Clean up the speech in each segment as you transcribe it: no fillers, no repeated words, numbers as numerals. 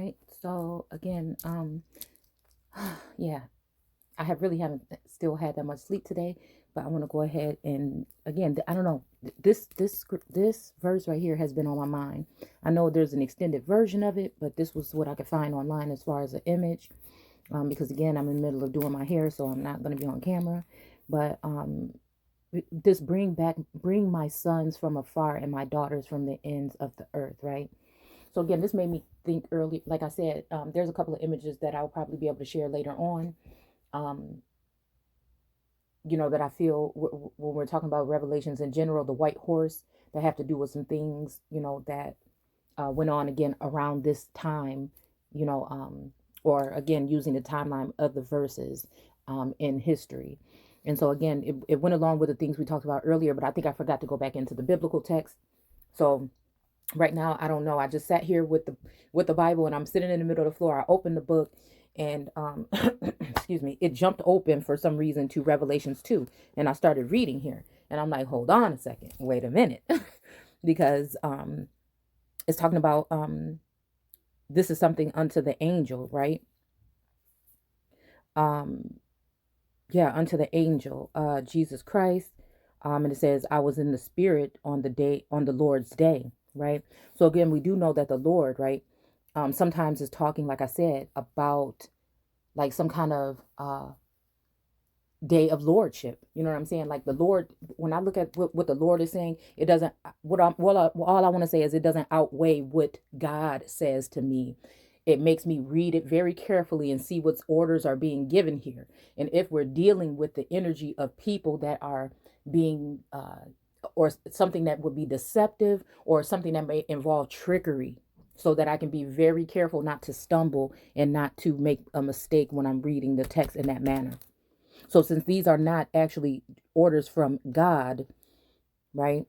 right. So again, yeah, I have really haven't still had that much sleep today, but I want to go ahead and again, I don't know, this verse right here has been on my mind. I know there's an extended version of it, but this was what I could find online as far as an image. Because again, I'm in the middle of doing my hair, so I'm not going to be on camera. But this bring my sons from afar and my daughters from the ends of the earth, right? So again, this made me think early. Like I said, there's a couple of images that I'll probably be able to share later on. Um, that I feel when we're talking about revelations in general, the white horse that have to do with some things, that went on again around this time, you know, or again, using the timeline of the verses in history. And so again, it went along with the things we talked about earlier, but I think I forgot to go back into the biblical text. So right now, I don't know. I just sat here with the Bible and I'm sitting in the middle of the floor. I opened the book and excuse me, it jumped open for some reason to Revelations 2 and I started reading here. And I'm like, "Hold on a second. Wait a minute." because it's talking about this is something unto the angel, right? Um yeah, unto the angel, Jesus Christ. And it says, I was in the spirit on the Lord's day, right? So again, we do know that the Lord, right, sometimes is talking, like I said, about like some kind of day of lordship. You know what I'm saying? Like the Lord, when I look at what the Lord is saying, it doesn't, all I want to say is it doesn't outweigh what God says to me. It makes me read it very carefully and see what orders are being given here. And if we're dealing with the energy of people that are being, or something that would be deceptive or something that may involve trickery, so that I can be very careful not to stumble and not to make a mistake when I'm reading the text in that manner. So since these are not actually orders from God, right?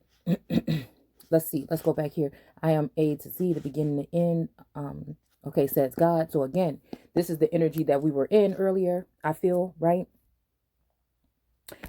Let's see. Let's go back here. I am A to Z, the beginning to end. Okay, says God. So again, this is the energy that we were in earlier, I feel, right?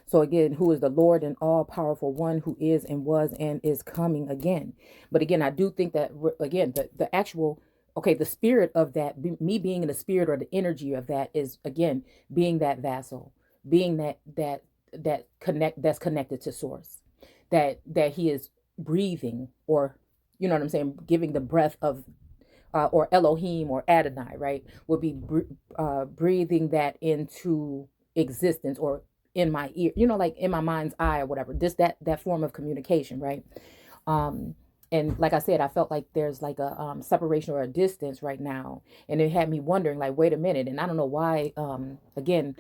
So again, who is the Lord and all powerful one who is and was and is coming again. But again, I do think that again, the actual, okay, the spirit of that, me being in the spirit or the energy of that is again being that vassal, being that's connected to source, that he is breathing, or you know what I'm saying, giving the breath of or Elohim or Adonai, right, would be breathing that into existence, or in my ear, like in my mind's eye or whatever. This that form of communication, right? Um, and like I said, I felt like there's like a separation or a distance right now, and it had me wondering, like, wait a minute, and I don't know why. Again,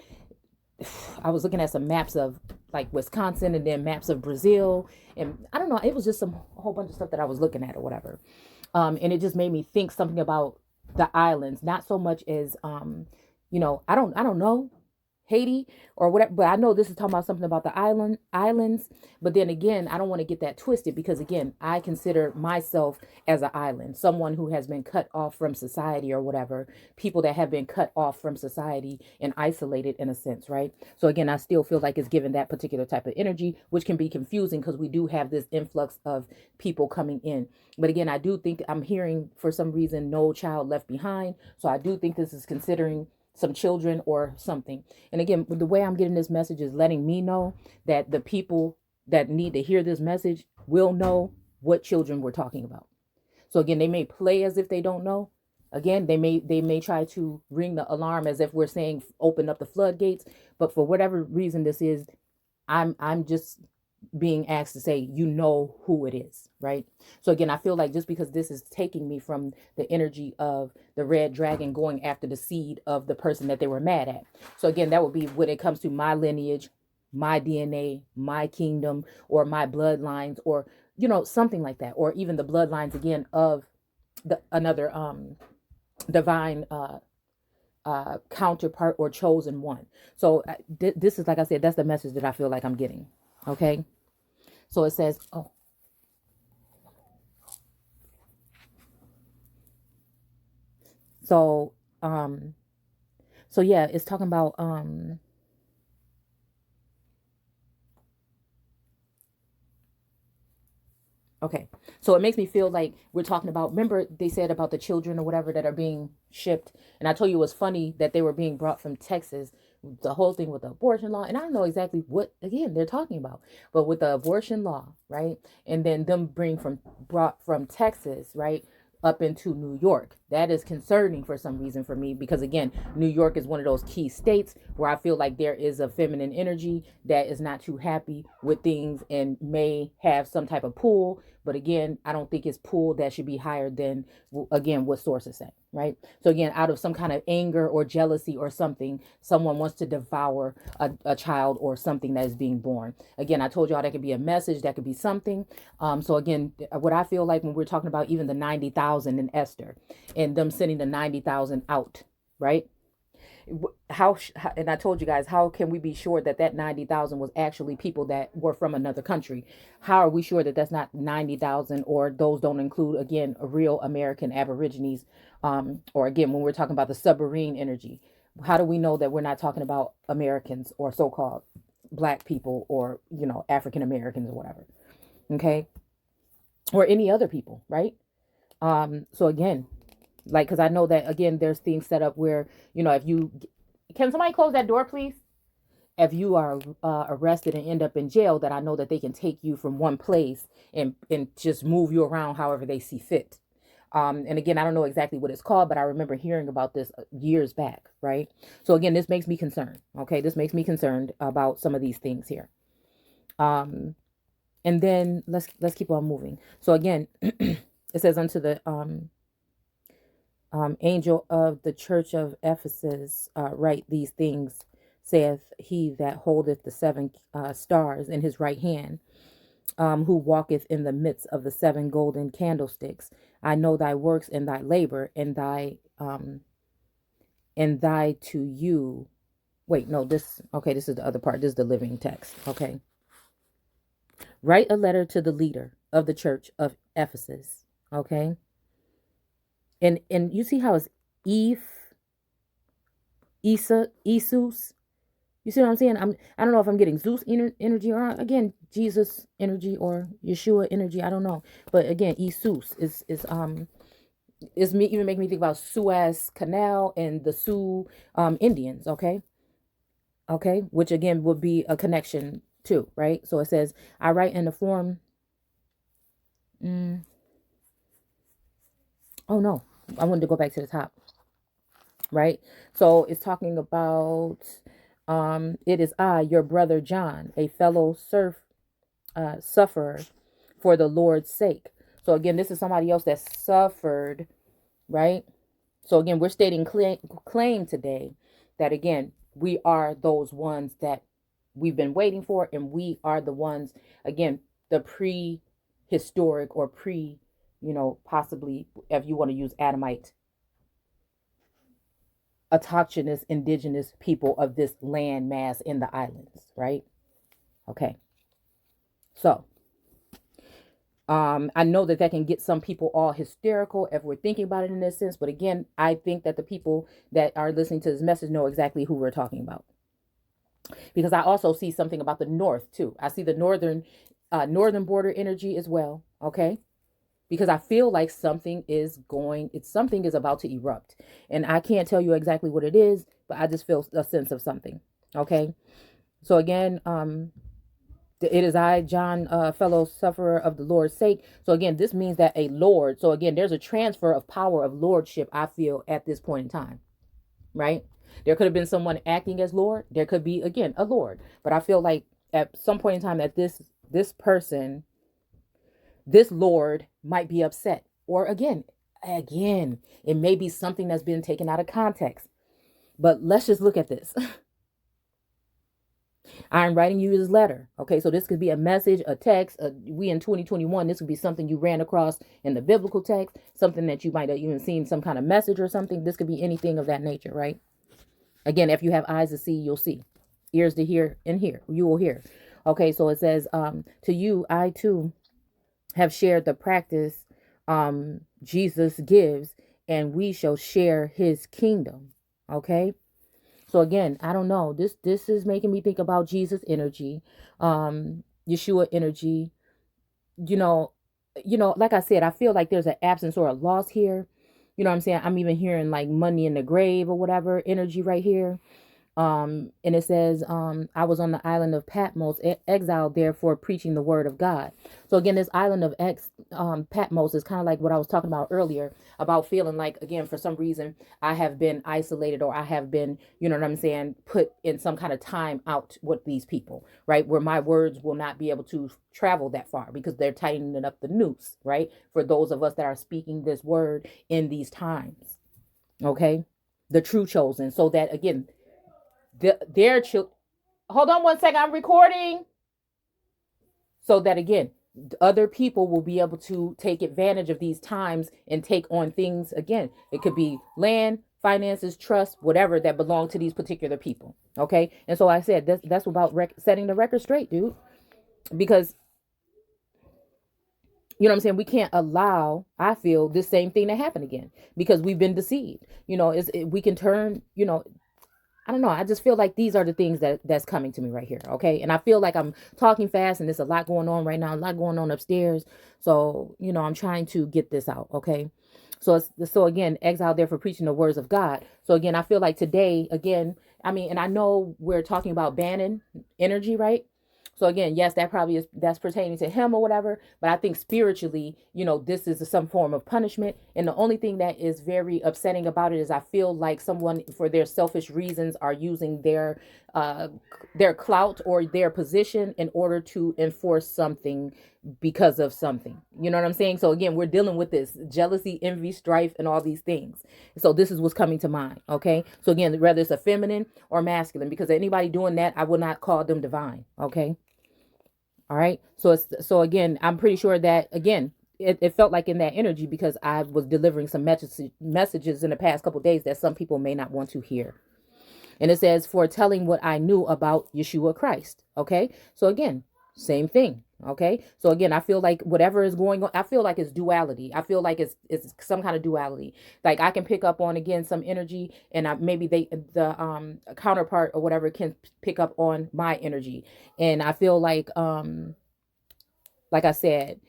I was looking at some maps of like Wisconsin and then maps of Brazil, and I don't know, it was just a whole bunch of stuff that I was looking at or whatever. And it just made me think something about the islands, not so much as I don't know, Haiti or whatever, but I know this is talking about something about the islands. But then again, I don't want to get that twisted, because again, I consider myself as an island, someone who has been cut off from society or whatever, people that have been cut off from society and isolated in a sense, right? So again, I still feel like it's given that particular type of energy, which can be confusing because we do have this influx of people coming in. But again, I do think I'm hearing for some reason no child left behind. So I do think this is considering some children or something. And again, the way I'm getting this message is letting me know that the people that need to hear this message will know what children we're talking about. So again, they may play as if they don't know. Again, they may try to ring the alarm as if we're saying open up the floodgates. But for whatever reason this is, I'm just being asked to say, who it is, right? So again, I feel like just because this is taking me from the energy of the red dragon going after the seed of the person that they were mad at. So again, that would be when it comes to my lineage, my DNA, my kingdom, or my bloodlines, or something like that, or even the bloodlines again of the another divine counterpart or chosen one. So this is, like I said, that's the message that I feel like I'm getting. Okay. So it says, oh, so, um, so yeah, it's talking about, Okay. So it makes me feel like we're talking about, remember they said about the children or whatever that are being shipped. And I told you it was funny that they were being brought from Texas, the whole thing with the abortion law. And I don't know exactly what, again, they're talking about, but with the abortion law, right? And then them brought from Texas, right? Up into New York. That is concerning for some reason for me because again, New York is one of those key states where I feel like there is a feminine energy that is not too happy with things and may have some type of pull. But again, I don't think it's pull that should be higher than, again, what sources say, right? So again, out of some kind of anger or jealousy or something, someone wants to devour a child or something that is being born. Again, I told y'all that could be a message, that could be something. So again, what I feel like when we're talking about even the 90,000 in Esther and them sending the 90,000 out, right? And I told you guys, how can we be sure that that 90,000 was actually people that were from another country? How are we sure that that's not 90,000, or those don't include, again, a real American Aborigines? Or again, when we're talking about the submarine energy, how do we know that we're not talking about Americans or so-called black people or, African Americans or whatever? Okay. Or any other people, right? So again, like, because I know that, again, there's things set up where, if you, can somebody close that door, please? If you are arrested and end up in jail, that I know that they can take you from one place and just move you around however they see fit. And again, I don't know exactly what it's called, but I remember hearing about this years back, right? So again, this makes me concerned. Okay, this makes me concerned about some of these things here. And then let's keep on moving. So again, it says unto the angel of the church of Ephesus, write these things, saith he that holdeth the seven stars in his right hand, who walketh in the midst of the seven golden candlesticks. I know thy works and thy labor and thy to you. Wait, no, this is the other part. This is the living text. Okay. Write a letter to the leader of the church of Ephesus. Okay. And you see how it's Isus. You see what I'm saying? I don't know if I'm getting Zeus energy or again Jesus energy or Yeshua energy. I don't know, but again, Isus is me even making me think about Suez Canal and the Sioux Indians. Okay, which again would be a connection too, right? So it says, I write in the form. Oh no, I wanted to go back to the top. Right? So it's talking about it is I, your brother John, a fellow sufferer for the Lord's sake. So again, this is somebody else that suffered, right? So again, we're stating claim today that again, we are those ones that we've been waiting for, and we are the ones, again, the prehistoric or possibly, if you want to use Adamite, autochthonous indigenous people of this land mass in the islands, right? Okay. So, I know that can get some people all hysterical if we're thinking about it in this sense. But again, I think that the people that are listening to this message know exactly who we're talking about. Because I also see something about the North too. I see the northern border energy as well. Okay. Because I feel like something is about to erupt. And I can't tell you exactly what it is, but I just feel a sense of something. Okay. So again, it is I, John, fellow sufferer of the Lord's sake. So again, this means that a Lord. So again, there's a transfer of power of lordship, I feel, at this point in time. Right. There could have been someone acting as Lord. There could be, again, a Lord. But I feel like at some point in time that this person, this Lord might be upset. Or again, it may be something that's been taken out of context. But let's just look at this. I'm writing you this letter. Okay, so this could be a message, a text. We in 2021, this would be something you ran across in the biblical text, something that you might have even seen some kind of message or something. This could be anything of that nature, right? Again, if you have eyes to see, you'll see. Ears to hear, and hear. You will hear. Okay, so it says, to you, I too have shared the practice Jesus gives, and we shall share his kingdom. Okay. So again, I don't know. This is making me think about Jesus energy, Yeshua energy. like I said, I feel like there's an absence or a loss here. You know what I'm saying? I'm even hearing like money in the grave or whatever energy right here. And it says, I was on the island of Patmos, exiled there for preaching the word of God. So again, this island of Patmos is kind of like what I was talking about earlier about feeling like, again, for some reason, I have been isolated, or I have been, you know what I'm saying, put in some kind of time out with these people, right? Where my words will not be able to travel that far because they're tightening up the noose, right? For those of us that are speaking this word in these times, okay? The true chosen. So that, again, their children. Hold on one second. I'm recording. So that, again, other people will be able to take advantage of these times and take on things. Again, it could be land, finances, trust, whatever that belong to these particular people. Okay. And so I said that's about setting the record straight, dude. Because you know what I'm saying? We can't allow, I feel, this same thing to happen again because we've been deceived. We can turn, I don't know. I just feel like these are the things that's coming to me right here. Okay. And I feel like I'm talking fast and there's a lot going on right now, a lot going on upstairs. So, I'm trying to get this out. Okay. So again, exiled there for preaching the words of God. So again, I feel like today, again, and I know we're talking about banning energy, right? So again, yes, that's pertaining to him or whatever. But I think spiritually, this is some form of punishment. And the only thing that is very upsetting about it is I feel like someone, for their selfish reasons, are using their clout or their position in order to enforce something because of something. You know what I'm saying? So again, we're dealing with this jealousy, envy, strife, and all these things. So this is what's coming to mind. Okay. So again, whether it's a feminine or masculine, because anybody doing that, I would not call them divine. Okay. All right. So again, I'm pretty sure that, again, it felt like in that energy because I was delivering some messages in the past couple of days that some people may not want to hear. And it says, for telling what I knew about Yeshua Christ. Okay. So again, same thing. Okay. So again, I feel like whatever is going on, I feel like it's duality. I feel like it's some kind of duality. Like I can pick up on, again, some energy, and maybe the counterpart or whatever can pick up on my energy. And I feel like I said,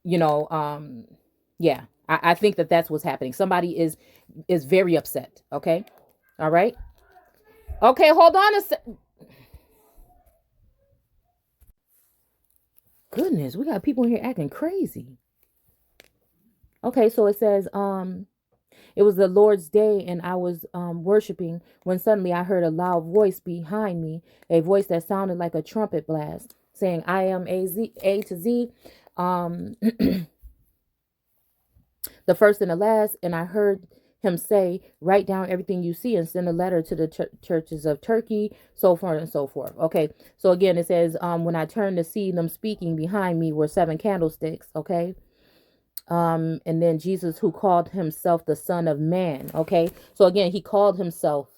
yeah, I think that's what's happening. Somebody is very upset. Okay. All right. Okay. Hold on a sec. Goodness, we got people in here acting crazy. Okay, so it says, it was the Lord's day and I was worshiping when suddenly I heard a loud voice behind me, a voice that sounded like a trumpet blast, saying, I am A to Z, the first and the last. And I heard him say, write down everything you see and send a letter to the churches of Turkey, so forth and so forth. Okay, so again, it says, when I turned to see them speaking behind me were 7 candlesticks. Okay. And then Jesus, who called himself the Son of Man. Okay. So again, he called himself,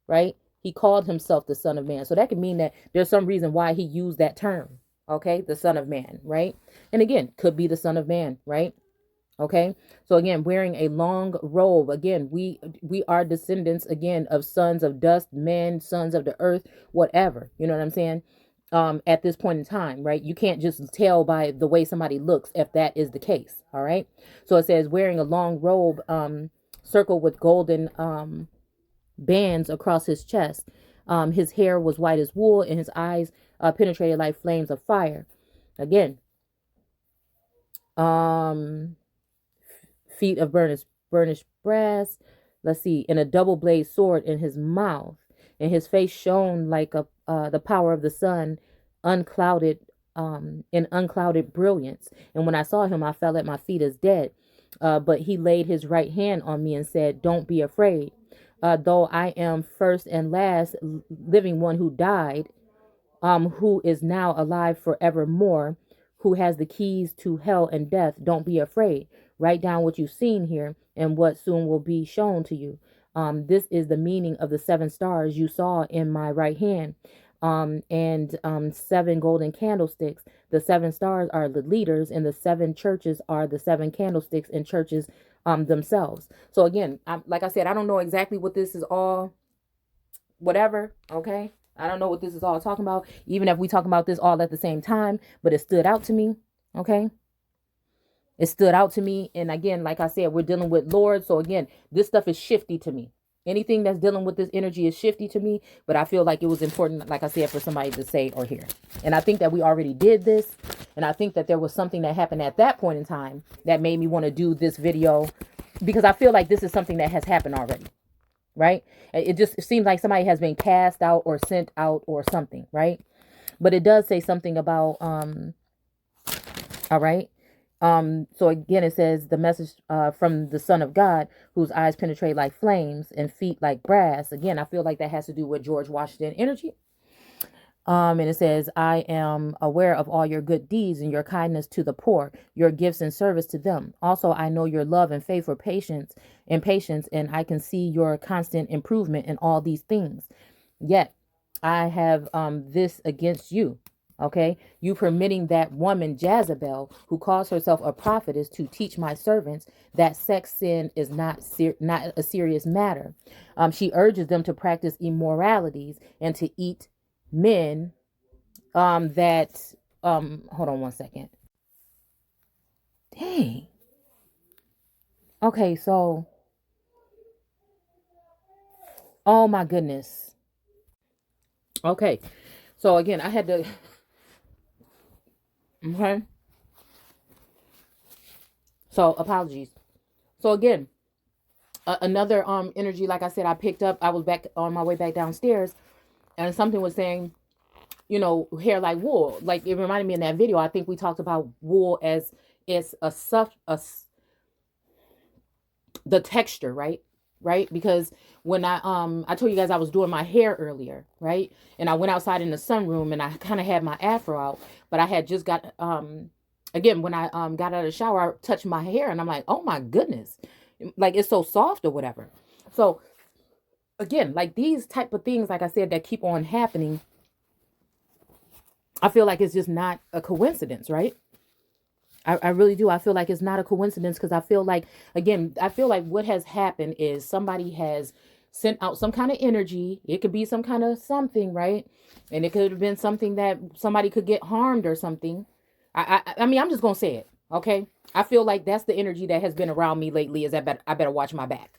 right? He called himself the Son of Man. So that could mean that there's some reason why he used that term. Okay. The Son of Man, right? And again, could be the Son of Man, right? Okay. So again, wearing a long robe. Again, we are descendants, again, of sons of dust, men, sons of the earth, whatever. You know what I'm saying? At this point in time, right? You can't just tell by the way somebody looks if that is the case. All right. So it says wearing a long robe, circled with golden bands across his chest. His hair was white as wool and his eyes penetrated like flames of fire. Again, feet of burnished brass. Let's see, and a double blade sword in his mouth, and his face shone like the power of the sun, unclouded, in unclouded brilliance. And when I saw him, I fell at my feet as dead. But he laid his right hand on me and said, "Don't be afraid. Though I am first and last living one who died, who is now alive forevermore, who has the keys to hell and death. Don't be afraid. Write down what you've seen here and what soon will be shown to you. This is the meaning of the 7 stars you saw in my right hand, and 7 golden candlesticks. The 7 stars are the leaders, and the 7 churches are the 7 candlesticks and churches themselves. So again, like I said, I don't know exactly what this is all, whatever, okay? I don't know what this is all talking about, even if we talking about this all at the same time, but it stood out to me, okay? It stood out to me. And again, like I said, we're dealing with Lord. So again, this stuff is shifty to me. Anything that's dealing with this energy is shifty to me. But I feel like it was important, like I said, for somebody to say or hear. And I think that we already did this. And I think that there was something that happened at that point in time that made me want to do this video, because I feel like this is something that has happened already. Right? It seems like somebody has been cast out or sent out or something. Right? But it does say something about, all right. So again, it says the message from the Son of God, whose eyes penetrate like flames and feet like brass. Again, I feel like that has to do with George Washington energy. And it says, I am aware of all your good deeds and your kindness to the poor, your gifts and service to them. Also, I know your love and faith for patience, and I can see your constant improvement in all these things. Yet, I have this against you. Okay, you permitting that woman Jezebel, who calls herself a prophetess, to teach my servants that sex sin is not a serious matter. She urges them to practice immoralities and to eat men that hold on one second. Dang. Okay, so oh my goodness. Okay. So again, I had to okay. So apologies. So again, another energy, like I said, I picked up. I was back on my way back downstairs, and something was saying, hair like wool. Like it reminded me in that video. I think we talked about wool as the texture, right? Right? Because when I told you guys I was doing my hair earlier, right? And I went outside in the sunroom and I kind of had my afro out, but I had just got again when I got out of the shower, I touched my hair and I'm like, oh my goodness, like it's so soft or whatever. So again, like these type of things, like I said, that keep on happening, I feel like it's just not a coincidence, right? I really do. I feel like it's not a coincidence, because I feel like, again, I feel like what has happened is somebody has sent out some kind of energy. It could be some kind of something, right? And it could have been something that somebody could get harmed or something. I mean, I'm just gonna say it, okay? I feel like that's the energy that has been around me lately. Is that I better watch my back.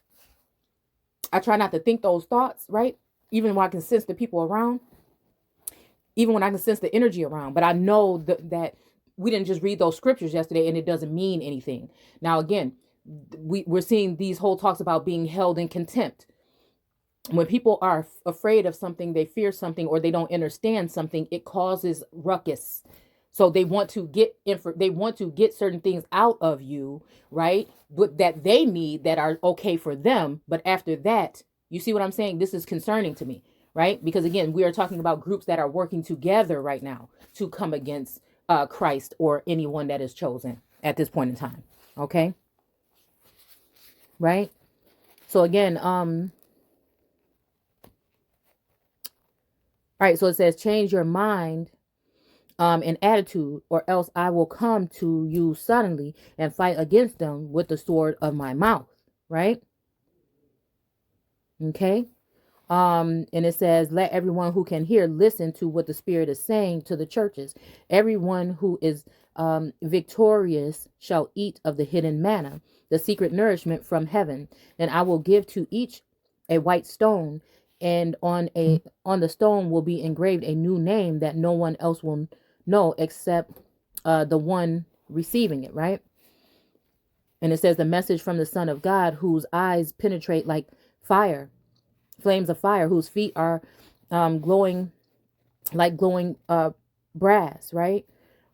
I try not to think those thoughts, right? Even when I can sense the people around, even when I can sense the energy around. But I know that we didn't just read those scriptures yesterday and it doesn't mean anything. Now, again, we're seeing these whole talks about being held in contempt. When people are afraid of something, they fear something, or they don't understand something, it causes ruckus. So they want to get certain things out of you, right? But that they need, that are okay for them. But after that, you see what I'm saying? This is concerning to me, right? Because again, we are talking about groups that are working together right now to come against Christ or anyone that is chosen at this point in time. Okay, right? So again, all right. So it says, change your mind and attitude, or else I will come to you suddenly and fight against them with the sword of my mouth. Right? Okay. And it says, let everyone who can hear listen to what the Spirit is saying to the churches. Everyone who is victorious shall eat of the hidden manna, the secret nourishment from heaven. And I will give to each a white stone, and on the stone will be engraved a new name that no one else will know except the one receiving it. Right? And it says, the message from the Son of God, whose eyes penetrate like fire, flames of fire, whose feet are glowing like glowing brass, right?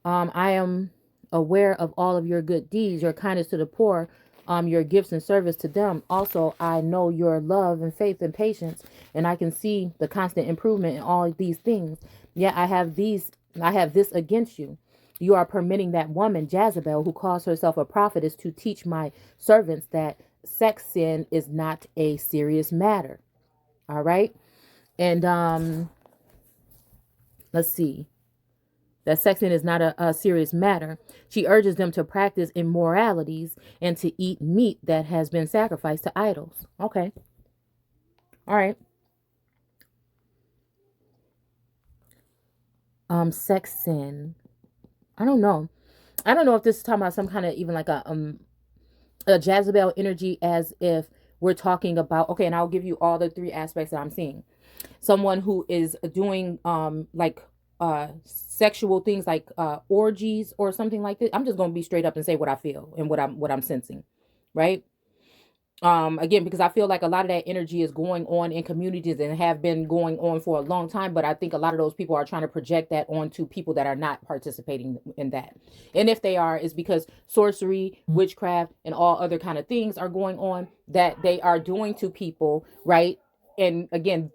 I am aware of all of your good deeds, your kindness to the poor, your gifts and service to them. Also, I know your love and faith and patience, and I can see the constant improvement in all these things. Yet I have this against you. You are permitting that woman Jezebel, who calls herself a prophetess, to teach my servants that sex sin is not a serious matter. All right. And let's see. That sex sin is not a serious matter. She urges them to practice immoralities and to eat meat that has been sacrificed to idols. Okay. All right. Sex sin. I don't know. I don't know if this is talking about some kind of even like a Jezebel energy, as if we're talking about, okay, and I'll give you all the three aspects that I'm seeing. Someone who is doing like sexual things like orgies or something like this. I'm just gonna be straight up and say what I feel and what I'm sensing, right? Again, because I feel like a lot of that energy is going on in communities and have been going on for a long time, but I think a lot of those people are trying to project that onto people that are not participating in that. And if they are, it's because sorcery, witchcraft, and all other kind of things are going on that they are doing to people, right? And again,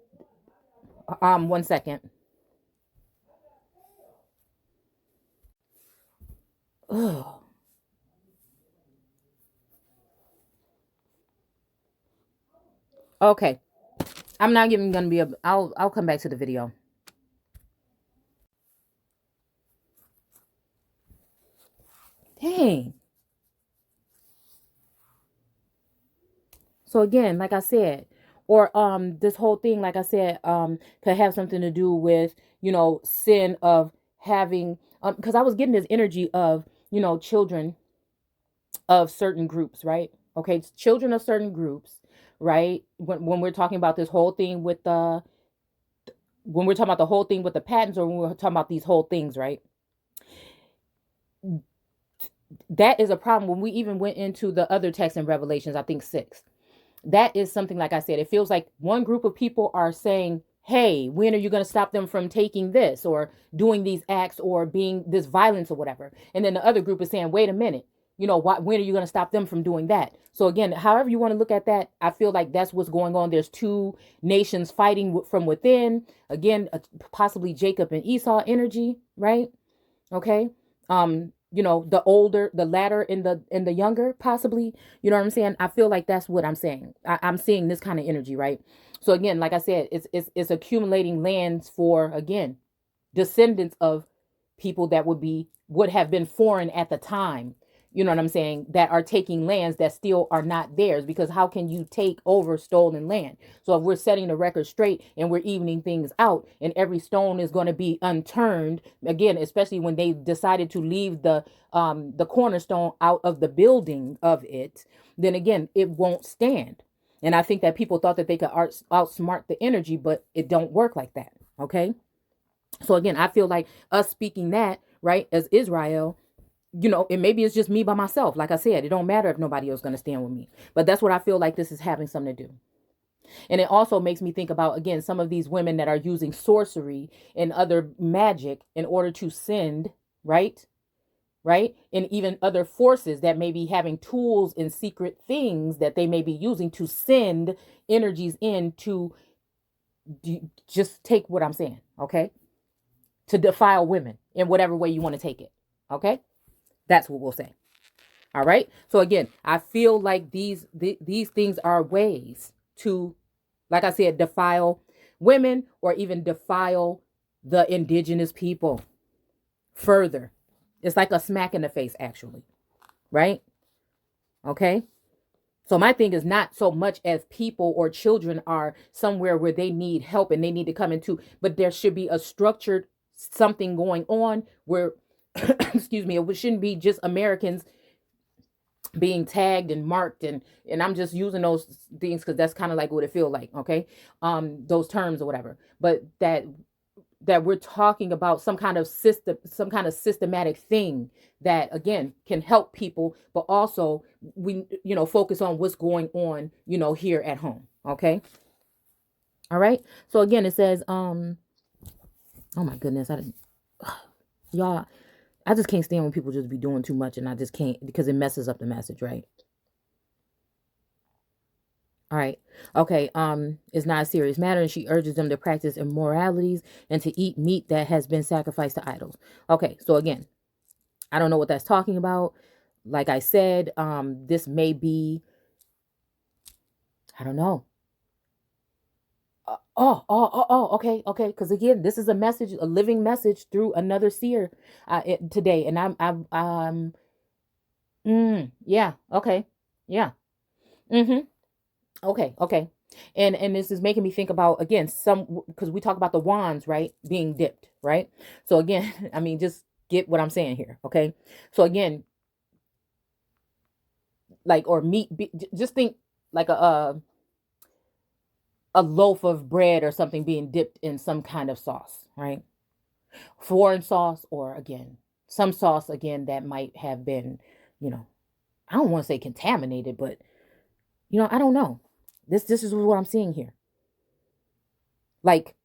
1 second. Ugh. Okay, I'm not even gonna be able. I'll come back to the video. Dang. So again, like I said, or this whole thing, like I said, could have something to do with, sin of having, because I was getting this energy of, children of certain groups, right? Okay, it's children of certain groups, right? When we're talking about this whole thing with the when we're talking about the whole thing with the patents, or when we're talking about these whole things, right? That is a problem. When we even went into the other text in Revelations, I think 6, that is something, like I said, it feels like one group of people are saying, hey, when are you going to stop them from taking this or doing these acts or being this violence or whatever? And then the other group is saying, wait a minute, when are you going to stop them from doing that? So again, however you want to look at that, I feel like that's what's going on. There's two nations fighting from within. Again, possibly Jacob and Esau energy, right? Okay. The older, the latter, and the younger, possibly. You know what I'm saying? I feel like that's what I'm saying. I'm seeing this kind of energy, right? So again, like I said, it's accumulating lands for, again, descendants of people that would have been foreign at the time. You know what I'm saying? That are taking lands that still are not theirs, because how can you take over stolen land? So if we're setting the record straight and we're evening things out, and every stone is going to be unturned again, especially when they decided to leave the cornerstone out of the building of it, then again it won't stand. And I think that people thought that they could outsmart the energy, but it don't work like that. Okay. So again, I feel like us speaking that, right, as Israel, and maybe it's just me by myself. Like I said, it don't matter if nobody else is going to stand with me. But that's what I feel like this is having something to do. And it also makes me think about, again, some of these women that are using sorcery and other magic in order to send, right? Right? And even other forces that may be having tools and secret things that they may be using to send energies in to just take what I'm saying, okay? To defile women in whatever way you want to take it, okay? That's what we'll say. All right. So again, I feel like these things are ways to, like I said, defile women or even defile the indigenous people further. It's like a smack in the face, actually. Right? Okay. So my thing is not so much as people or children are somewhere where they need help and they need to come into, but there should be a structured something going on where, excuse me, it shouldn't be just Americans being tagged and marked, and I'm just using those things because that's kind of like what it feel like, okay? Those terms or whatever, but that we're talking about some kind of system, some kind of systematic thing that again can help people, but also we focus on what's going on here at home. Okay. All right. So again, it says oh my goodness, I didn't y'all, I just can't stand when people just be doing too much, and I just can't, because it messes up the message, right? All right. Okay. It's not a serious matter, and she urges them to practice immoralities and to eat meat that has been sacrificed to idols. Okay. So again, I don't know what that's talking about. Like I said, this may be, I don't know. Okay, okay. Because again, this is a message, a living message through another seer today, and yeah, okay, yeah, mm-hmm. Okay, okay. And this is making me think about, again, some, because we talk about the wands, right, being dipped, right? So again, I mean, just get what I'm saying here. Okay. So again, like, or just think like a loaf of bread or something being dipped in some kind of sauce, right? Foreign sauce, or again, some sauce again that might have been, you know, I don't want to say contaminated, but I don't know. This is what I'm seeing here. Like,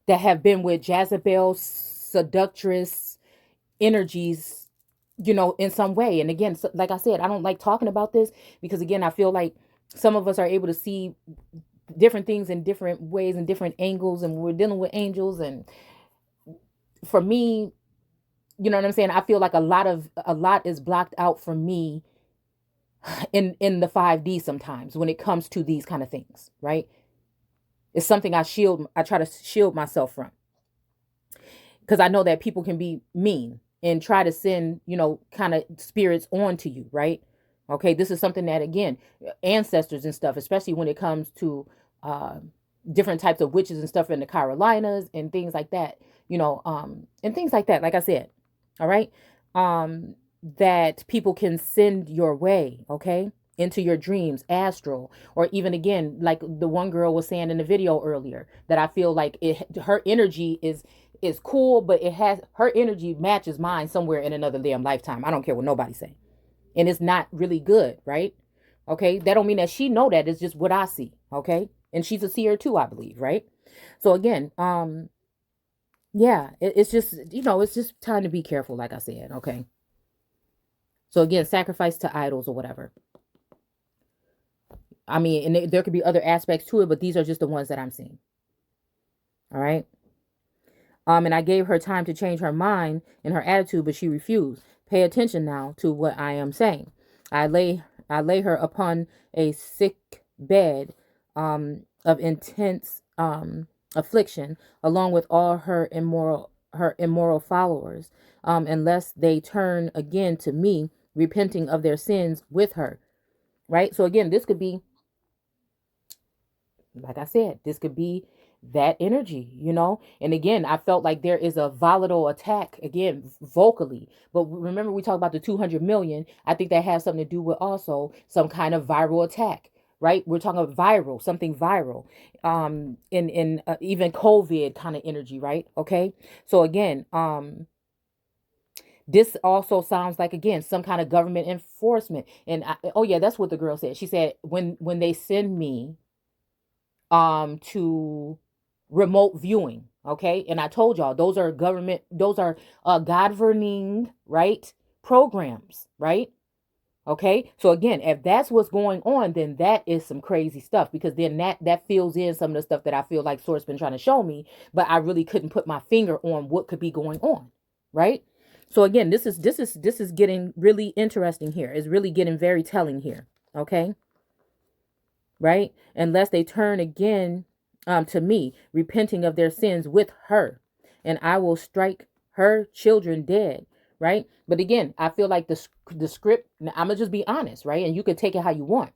that have been with Jezebel, seductress energies, in some way. And again, so, like I said, I don't like talking about this because again, I feel like some of us are able to see different things in different ways and different angles, and we're dealing with angels. And for me, you know what I'm saying? I feel like a lot is blocked out for me in the 5D sometimes when it comes to these kind of things, right? It's something I try to shield myself from, because I know that people can be mean and try to send, kind of spirits onto you, right? Okay, this is something that, again, ancestors and stuff, especially when it comes to uh, different types of witches and stuff in the Carolinas and things like that, and things like that, like I said, all right, that people can send your way, okay, into your dreams, astral, or even again, like the one girl was saying in the video earlier, that I feel like her energy is cool, but her energy matches mine somewhere in another damn lifetime. I don't care what nobody say. And it's not really good, right? Okay. That don't mean that she know that. It's just what I see. Okay. And she's a seer too, I believe, right? So again, yeah, it's just, it's just time to be careful, like I said. Okay. So again, sacrifice to idols or whatever. I mean, and there could be other aspects to it, but these are just the ones that I'm seeing. All right. And I gave her time to change her mind and her attitude, but she refused. Pay attention now to what I am saying. I lay her upon a sick bed of intense affliction, along with all her immoral followers, unless they turn again to me, repenting of their sins with her. Right. So again, this could be, like I said, this could be that energy, And again, I felt like there is a volatile attack, again, vocally. But remember, we talked about the 200 million. I think that has something to do with also some kind of viral attack, right? We're talking about viral, something viral, in even COVID kind of energy, right? Okay. So again, this also sounds like, again, some kind of government enforcement. And oh yeah, that's what the girl said. She said, when they send me to remote viewing, okay, and I told y'all those are governing, right, programs, right? Okay, so again, if that's what's going on, then that is some crazy stuff, because then that fills in some of the stuff that I feel like Source been trying to show me, but I really couldn't put my finger on what could be going on, right? So again, this is getting really interesting here. It's really getting very telling here, okay? Right? Unless they turn again to me, repenting of their sins with her, and I will strike her children dead. Right? But again, I feel like the script, I'm gonna just be honest, right? And you can take it how you want.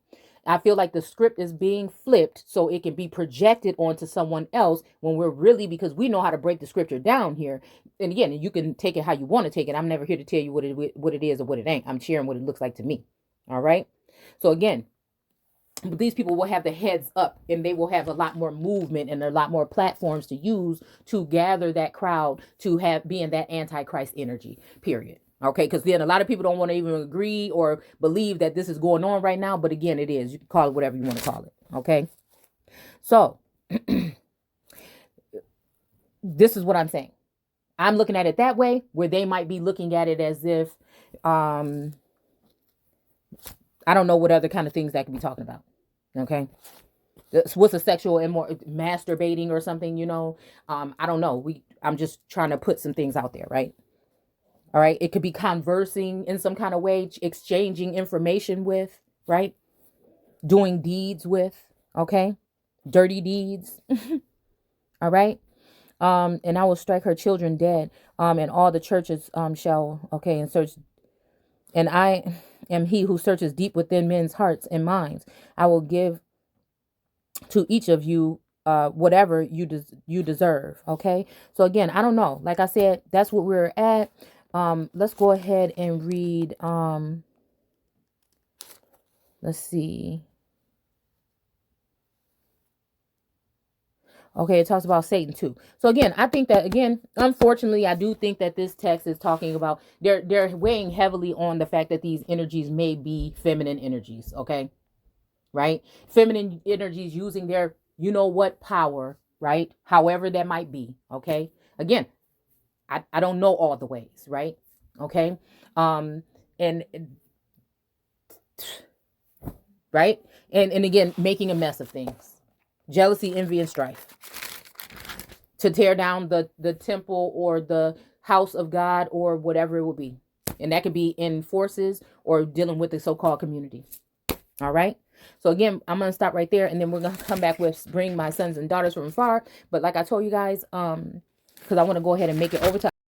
I feel like the script is being flipped so it can be projected onto someone else, when we're really, because we know how to break the scripture down here. And again, you can take it how you want to take it. I'm never here to tell you what it is or what it ain't. I'm sharing what it looks like to me. All right. So again, but these people will have the heads up, and they will have a lot more movement and a lot more platforms to use to gather that crowd to be in that antichrist energy, period. Okay, because then a lot of people don't want to even agree or believe that this is going on right now. But again, it is. You can call it whatever you want to call it. Okay. So this is what I'm saying. I'm looking at it that way, where they might be looking at it as if, I don't know what other kind of things that could be talking about. Okay. What's a sexual and more masturbating or something, I don't know. I'm just trying to put some things out there, right? All right. It could be conversing in some kind of way, exchanging information with, right? Doing deeds with, okay? Dirty deeds. All right. And I will strike her children dead. And all the churches shall, okay, and search. And I am he who searches deep within men's hearts and minds. I will give to each of you whatever you deserve. Okay. So again, I don't know. Like I said, that's what we're at. Let's go ahead and read. Let's see. Okay, it talks about Satan too. So again, I think that again, unfortunately, I do think that this text is talking about they're weighing heavily on the fact that these energies may be feminine energies. Okay, right? Feminine energies using their power, right? However that might be. Okay. Again, I don't know all the ways, right? Okay. Um, and right, and again, making a mess of things, jealousy, envy, and strife to tear down the temple or the house of God or whatever it will be. And that could be in forces or dealing with the so-called community. All right. So again, I'm going to stop right there, and then we're going to come back with bring my sons and daughters from afar. But like I told you guys, because I want to go ahead and make it over to